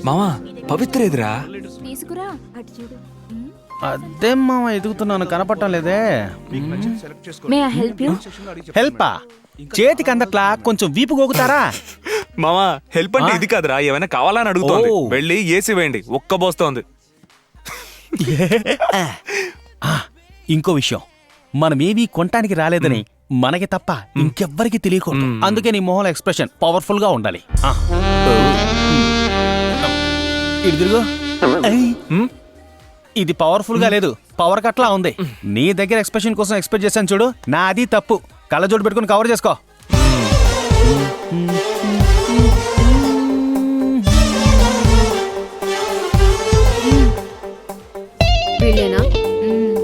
మామా పవిత్ర ఎదురా తీసుకురా అటు చూడు. అదే మామ ఎదుగుతున్నాను, కనపడటం లేదే. May I help you? హెల్పా? చేతికి అందట్లా కొంచెం వీపు గోగుతారా? మామా హెల్ప్ అంటే ఇది కాదురా, ఏమైనా కావాలని అడుగుతోంది. ఓ. వెళ్ళి ఏసీ వేయండి, ఒక్క బోస్తోంది. ఇంకో విషయం, మనమేమీ కొనటానికి రాలేదని మనకి తప్ప ఇంకెవ్వరికి తెలియకూడదు. అందుకే నీ మొహంలో ఎక్స్ప్రెషన్ పవర్ఫుల్ గా ఉండాలి. ఇటు తిరుగు. ఇది పవర్ఫుల్ గా లేదు, పవర్ కట్లా ఉంది. నీ దగ్గర ఎక్స్ప్రెషన్ కోసం ఎక్స్పెక్ట్ చేశాను చూడు, నా అది తప్పు. కళ్ళజోడు పెట్టుకుని కవర్ చేసుకో. వీళ్ళేనా?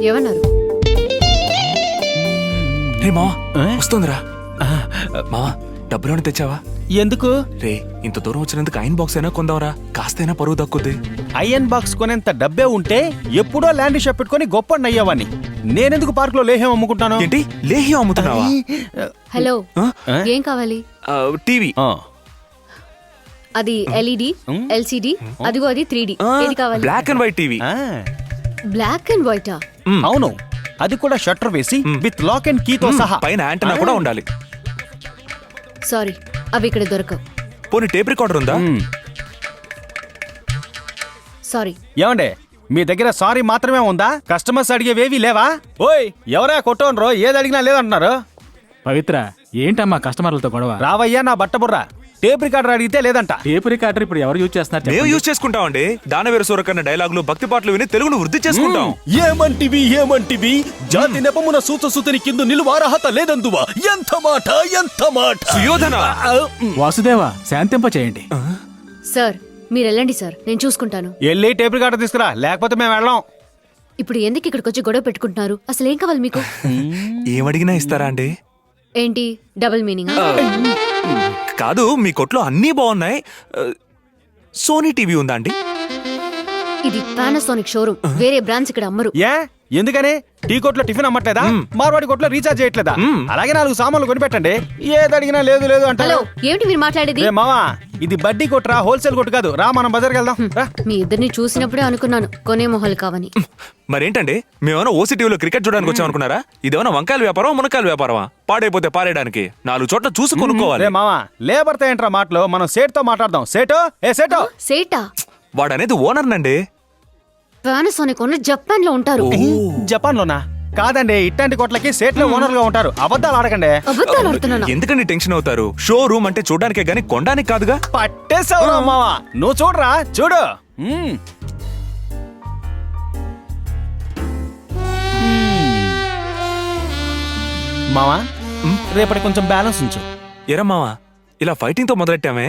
ఏమన్నారు? రే మావా వస్తుందిరా. మావా డబ్బులోనే తెచ్చావా? ఎందుకు? రే ఇంత దూరం వచ్చినందుకు ఐరన్ బాక్స్ అయినా కొందావరా, కాస్తైనా పరువు దక్కుద్ది. ఐరన్ బాక్స్ కొనేంత డబ్బే ఉంటే ఎప్పుడో ల్యాండ్ షాప్ పెట్టుకుని గొప్ప అయ్యేవాడిని. నేనెందుకు పార్క్ లో లేహ్యం అమ్ముకుంటాను? ఏంటి లేహ్యం అమ్ముతున్నావా? హలో, ఏం కావాలి? టీవీ. అది ఎల్ఈడి, ఎల్సిడి, అదిగో అది 3D. ఏది కావాలి? Black and white TV. Black and వైటా? అవును, అది కూడా షట్టర్ వేసి విత్ లాక్ అండ్ కీ తో సహా. పైన యాంటనా కూడా ఉండాలి. సారీ, అవి ఇక్కడ దొరకవు. పోనీ టేప్ రికార్డర్ ఉందా? సారీ. ఏమండే, మీ దగ్గర సారీ మాత్రమే ఉందా? కస్టమర్స్ అడిగేవేవి లేవా? ఓయ్ ఎవరా కొట్టోనరో, ఏది అడిగినా లేదంటున్నారు. పవిత్ర, ఏంటమ్మా కస్టమర్లతో గొడవ? రావయ్యా నా బట్టబుర్ర. టేప్ రికార్డర్ అడిగితే లేదంట. టేప్ రికార్డర్ ఇప్పుడు ఎవరు యూజ్ చేస్తున్నారు? మేము యూజ్ చేసుకుంటామండి. దానవీర సూరకన్న డైలాగులు, భక్తి పాటలు విని తెలుగును వృద్ధి చేసుకుంటాం. ఏమంటివి జాతి నెపమున సూతసుతని కింద నిలువారహత లేదందువా? ఎంత మాట, ఎంత మాట. సుయోధన. వాసుదేవ, శాంతింప చేయండి. సార్ మీరు వెళ్ళండి సార్, నేను చూసుకుంటాను. వెళ్ళి టేప్ రికార్డర్ తీసుకురా, లేకపోతే మేము వెళ్ళాం. ఇప్పుడు ఎందుకు ఇక్కడికి వచ్చి గొడవ పెట్టుకుంటున్నారు? అసలు ఏం కావాలి మీకు? ఏమడిగినా ఇస్తారా అండి? ఏంటి డబుల్ మీనింగ్? కాదు, మీ కొట్లో అన్నీ బాగున్నాయి. సోనీ టీవీ ఉందా అండి? ఇది పానాసోనిక్ షోరూమ్, వేరే బ్రాండ్స్ ఇక్కడ అమ్మరు. ఏ ఎందుకని? టీ కొట్లో టిఫిన్ అమ్మట్లేదా? మార్వాడి కొట్లో రీఛార్జ్ చేయట్లేదా? అలాగే 4 సామాన్లు కొనిపెట్టండి. ఏది అడిగినా లేదు లేదు అంటే. హలో, ఏమిటి మీరు మాట్లాడేది? మావా, ఇది బడ్డీ కొట్టురా, హోల్సేల్ కొట్టు కాదు. రా మనం బజార్కి వెళ్దాం. రా. మీ ఇద్దరిని చూసినప్పుడే అనుకున్నాను కొనే మొహాలు కావని. మరేంటండి, మేమేమైనా ఓసీ టీవీలో క్రికెట్ చూడడానికి వచ్చాం అనుకున్నారా? ఇదేమైనా వంకాయల వ్యాపారం, మునకాయల వ్యాపారమా? పాడైపోతే పారేయడానికి 4 చోట్ల చూసి కొనుక్కోవాలి. మావా, లేబర్ తో ఏంట్రా మాటలు? మనం సేట్ తో మాట్లాడదాం. సేటో ఏ సేటో. సేటా? వాడనేది ఓనర్ నండి. పానాసోనిక్ ఓనర్ జపాన్ లో ఉంటారు. జపాన్ లోనా? కాదండి, ఇట్లాంటి కొట్లకి సేట్లో ఓనర్ గా ఉంటారు. అబద్ధాలు ఆడకండి. అబద్ధాలు ఆడుతున్నానా? ఎందుకండి టెన్షన్ అవుతారు? షోరూమ్ అంటే చూడడానికే గానీ కొనడానికి కాదుగా. పట్టేసావు మావా, నువ్వు చూడరా, చూడు. మావా, రేపటి కొంచెం బ్యాలెన్స్ ఉంచు. ఎరా మావా, ఇలా ఫైటింగ్ తో మొదలెట్టామే,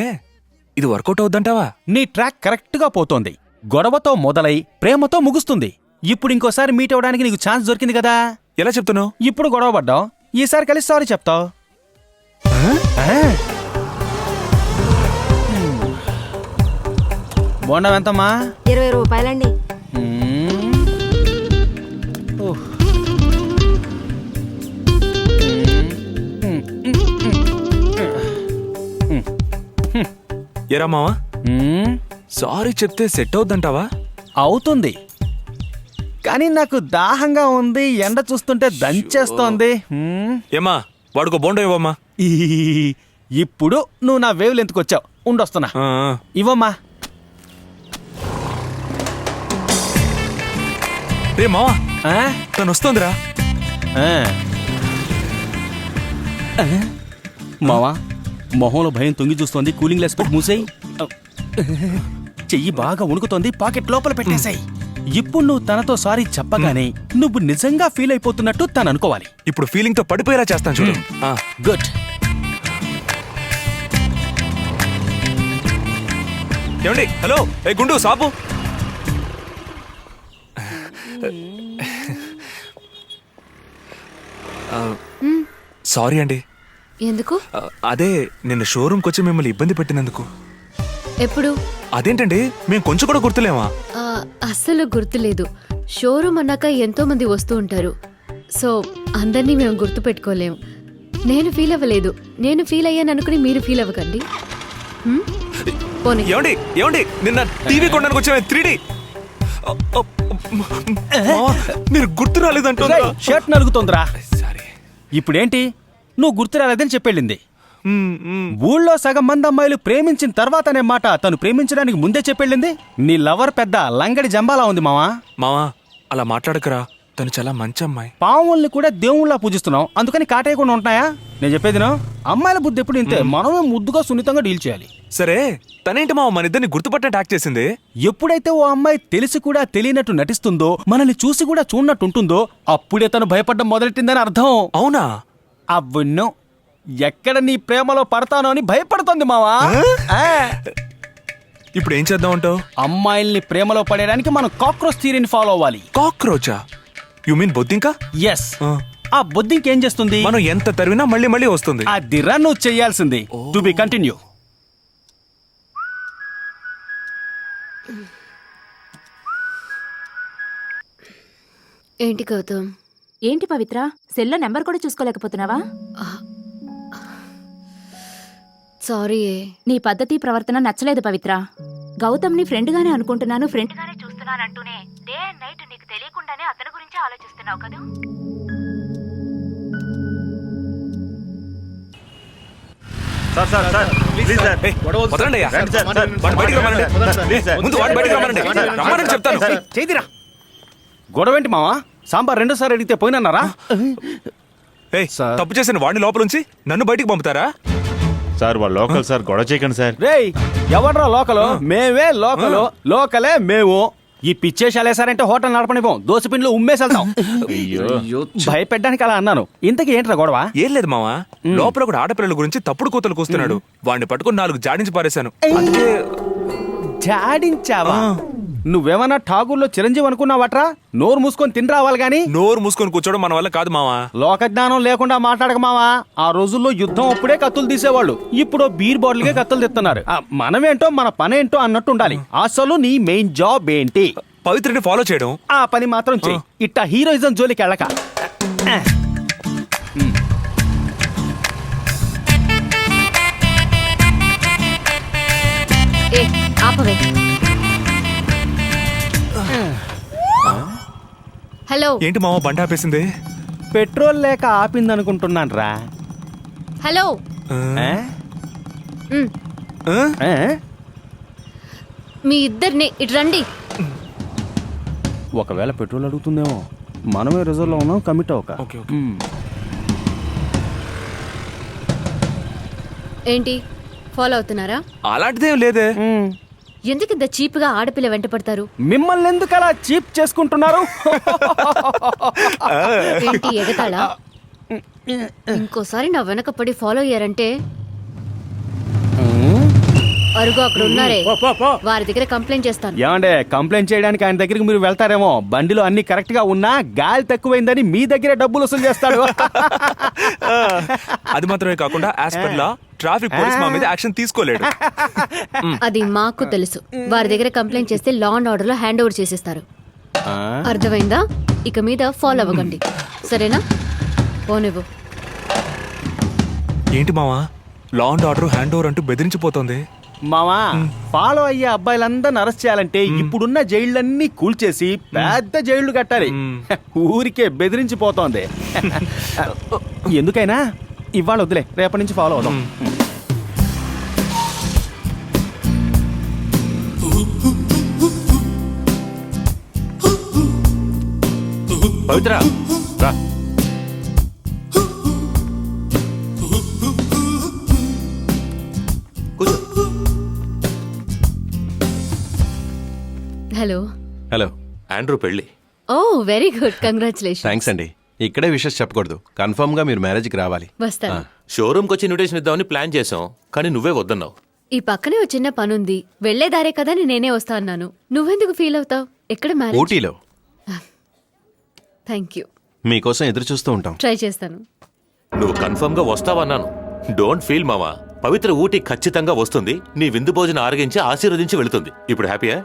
ఇది వర్కౌట్ అవుద్దంటావా? నీ ట్రాక్ కరెక్ట్ గా పోతోంది. గొడవతో మొదలై ప్రేమతో ముగుస్తుంది. ఇప్పుడు ఇంకోసారి మీట్ అవ్వడానికి నీకు ఛాన్స్ దొరికింది కదా. ఎలా చెప్తున్నావు? ఇప్పుడు గొడవ పడ్డావు, ఈసారి కలిసి సారీ చెప్తావు. బోండం ఎంతమ్మా? 20 రూపాయలండి. ఎరా మావా, సారీ చెప్తే సెట్ అవుద్దంటావా? అవుతుంది, కానీ నాకు దాహంగా ఉంది. ఎండ చూస్తుంటే దంచేస్తోంది. ఏమా, వాడుకో బోండం ఇవ్వమ్మా. ఇప్పుడు నువ్వు నా వేవ్ లెంత్కి వచ్చావు. ఉండొస్తున్నా. ఇవ్వమ్మా. రే మావా, తను వస్తోందిరా. మావా, మొహంలో భయం తొంగి చూస్తోంది. కూలింగ్ గ్లాస్ పెట్టి మూసేయి. చెయ్యి బాగా ఉణుకుతోంది, పాకెట్ లోపల పెట్టేశాయి. ఇప్పుడు నువ్వు తనతో సారీ చెప్పగానే నువ్వు నిజంగా ఫీల్ అయిపోతున్నట్టు తను అనుకోవాలి. ఇప్పుడు ఫీలింగ్ తో పడిపోయేలా చేస్తాను చూడు. గుడ్. ఏమండి? హలో, ఏ గుండు సాపు. సారీ అండి. ఎందుకు? అదే నిన్న షోరూమ్కి వచ్చి మిమ్మల్ని ఇబ్బంది పెట్టినందుకు. ఎప్పుడు? అదేంటండి, మేము కొంచెం కూడా గుర్తులేమా? అస్సలు గుర్తులేదు. షోరూమ్ అన్నాక ఎంతో మంది వస్తూ ఉంటారు. సో అందరినీ మేము గుర్తు పెట్టుకోలేము. నేను ఫీల్ అవ్వలేదు. నేను ఫీల్ అయ్యాను అనుకుని మీరు ఫీల్ అవ్వకండి. పోనీ. ఏమండి ఏమండి నిన్న టీవీ కొనడానికి వచ్చాను 3D. మీరు గుర్తు రాలేదంటున్నా. షర్ట్ నలుగుతోందిరా. సారీ. ఇప్పుడేంటి నువ్వు గుర్తు రాలేదని చెప్పెళ్ళింది. ఊళ్ళో సగం మంది అమ్మాయిలు ప్రేమించిన తర్వాతనే మాట తను ప్రేమించడానికి ముందే చెప్పెళ్ళింది. నీ లవర్ పెద్ద లంగడి జంబాలా ఉంది మావా. మావా అలా మాట్లాడకరా, తను చాలా మంచి అమ్మాయి. పావుల్ని కూడా దేవుళ్ళ పూజిస్తున్నాం, అందుకని కాటేయకుండా ఉంటున్నాయా? నేను చెప్పేదిను, అమ్మాయిల బుద్ధి ఎప్పుడు ఇంతే. మనమే ముద్దుగా సున్నితంగా డీల్ చేయాలి. సరే తనేంటి మావ మన ఇద్దరిని గుర్తుపట్టినట్టు యాక్ట్ చేసింది? ఎప్పుడైతే ఓ అమ్మాయి తెలిసి కూడా తెలియనట్టు నటిస్తుందో, మనల్ని చూసి కూడా చూడనట్టు ఉంటుందో, అప్పుడే తను భయపడడం మొదలెట్టిందని అర్థం. అవునా? అవ్వను, ఎక్కడ నీ ప్రేమలో పడతానో అని భయపడుతోంది మావా. ఇప్పుడు ఏం చేద్దాం అంటావు? అమ్మాయిల్ని ప్రేమలో పడేయడానికి మనం కాక్రోచ్ థియరీని ఫాలో అవ్వాలి. కాక్రోచా? యు మీన్ బొద్దింకా? ఎస్. ఆ బొద్దింక ఏం చేస్తుంది? మనం ఎంత తరివినా మళ్ళీ మళ్ళీ వస్తుంది. అది రన్ చెయ్యాల్సింది. To be continue. ఏంటి గౌతమ్? ఏంటి పవిత్ర, సెల్లో నెంబర్ కూడా చూసుకోలేకపోతున్నావా? సారీ. నీ పద్ధతి ప్రవర్తన నచ్చలేదు పవిత్ర. గౌతమ్ని ఫ్రెండ్గానే అనుకుంటున్నాను, ఫ్రెండ్గానే చూస్తున్నానంటూనే డే అండ్ నైట్ నీకు తెలియకుండానే అతని గురించి ఆలోచిస్తున్నావు కదా. ఏయ్, వదలండి అయ్యా. వాడిని బయటికి రమ్మనండి. ముందు వాడిని బయటికి రమ్మనండి. రమ్మనని చెప్తాను. చేదిరా. గొడవేంటి మావా? సాంబార్ రెండోసారి అడిగితే పోయినన్నారా? ఏయ్, తప్పు చేసిన వాడిని లోపలుంచి నన్ను బయటికి పంపుతారా? సార్ వాళ్ళు లోకల్ సార్, గొడవ చేయకండి సార్. రేయ్, ఎవడ్రా లోకలు? మేవే లోకలు, లోకలే మేము. ఈ పిచ్చేసాలేసారంటే హోటల్ నడపనివ్వం, దోసపిండ్లు ఉమ్మేసేళ్తాం. భయపెట్టడానికి అలా అన్నాను. ఇంతకీ ఏంట్రా గొడవ? ఏం లేదు మావా, లోపల కూడా ఆడపిల్లల గురించి తప్పుడు కూతలు కూస్తున్నాడు. వాడిని పట్టుకుని 4 జాడించి పారేశాను. అందుకే జాడించావా? నువ్వేమన్నా ఠాగూర్లో చిరంజీవి అనుకున్నావట్రా? నోరు మూసుకొని తిని రావాలి గాని. నోరు మూసుకొని కూర్చోవడం మన వల్ల కాదు మావా. లోక జ్ఞానం లేకుండా మాట్లాడక మావా. ఆ రోజుల్లో యుద్ధం అప్పుడే కత్తులు తీసేవాళ్ళు, ఇప్పుడు బీర్ బాటిల్కే కత్తులు తెస్తున్నారు. మనమేంటో మన పనేంటో అన్నట్టు ఉండాలి. అసలు నీ మెయిన్ జాబ్ ఏంటి? పవిత్రని ఫాలో చేయడం. ఆ పని మాత్రం చెయ్యి. ఇట్టా హీరోయిజం జోలికి వెళ్ళక. ఏ ఆపవే. హలో. ఏంటి మావా బండి ఆపేసింది? పెట్రోల్ లేక ఆపిందనుకుంటున్నాను రా. హలో. ఉమ్, మీ ఇద్దరిని ఇటు రండి. ఒకవేళ పెట్రోల్ అడుగుతుందేమో. మనమే రిజర్వ్ లో ఉన్నాం, కమిట్ అవ్వక. Okay, okay. ఏంటి ఫాలో అవుతున్నారా? అలాంటిదేం లేదే. ఎందుకు ఇంత చీప్ గా ఆడపిల్ల వెంట పడతారు? మిమ్మల్ని ఎందుకు అలా చీప్ చేసుకుంటున్నారు? ఏంటి ఎగతాళా? ఇంకోసారి నా వెనక పడి ఫాలో అయ్యారంటే అరుగు అక్కడ ఉన్నారే వారి దగ్గర కంప్లైంట్ చేస్తాను. ఏమండే, కంప్లైంట్ చేయడానికి ఆయన దగ్గరికి మీరు వెళ్తారేమో. బండిలో అన్ని కరెక్ట్ గా ఉన్నా గాలి తక్కువైందని మీ దగ్గరే డబ్బులు వసూలు చేస్తాడు. అది మాత్రమే కాకుండా as per law traffic police మా మీద యాక్షన్ తీసుకోలేడు. అది మాకు తెలుసు. వారి దగ్గర కంప్లైంట్ చేస్తే లా అండ్ ఆర్డర్ లో హ్యాండ్ ఓవర్ చేసేస్తారు. అర్థమైందా? ఇక మీద ఫాలో అవ్వకండి, సరేనా? పోనివ్వు. ఏంటి మావా law and order hand over అంటూ బెదిరించిపోతుంది? మావా, ఫాలో అయ్యే అబ్బాయిలందరిని అరెస్ట్ చేయాలంటే ఇప్పుడున్న జైళ్ళన్నీ కూల్చేసి పెద్ద జైళ్లు కట్టాలి. ఊరికే బెదిరించిపోతోంది. ఎందుకైనా ఇవాళ వద్దులే, రేపటి నుంచి ఫాలో అవుదాం. పవిత్ర రా. హలో. హలో, ఆండ్రూ పెళ్ళి. ఓ వెరీ గుడ్, కంగ్రాచులేషన్. థ్యాంక్స్ అండి. ఇక్కడే విషయం చెప్పకూడదు, కన్ఫర్మ్ గా మీరు మ్యారేజ్కి రావాలి. వస్తాను. షోరూమ్కి వచ్చి ఇన్విటేషన్ ఇద్దామని ప్లాన్ చేసాం, కానీ నువ్వే వద్దన్నావు. ఈ పక్కనే ఒక చిన్న పనుంది, వెళ్లేదారే కదా నేనే వస్తా అన్నాను. నువ్వెందుకు ఫీల్ అవుతావు? ఎక్కడ మ్యారేజ్? ఊటీలో. Thank you. మీకోసం ఎదురు చూస్తూ ఉంటాం. ట్రై చేస్తాను. నువ్వు కన్ఫర్మ్ గా వస్తావన్నాను. డోంట్ ఫీల్ మామా, పవిత్ర ఊటీ ఖచ్చితంగా వస్తుంది. నీ విందు భోజనం ఆరగించి ఆశీర్వదించి వెళుతుంది. ఇప్పుడు హ్యాపీయా?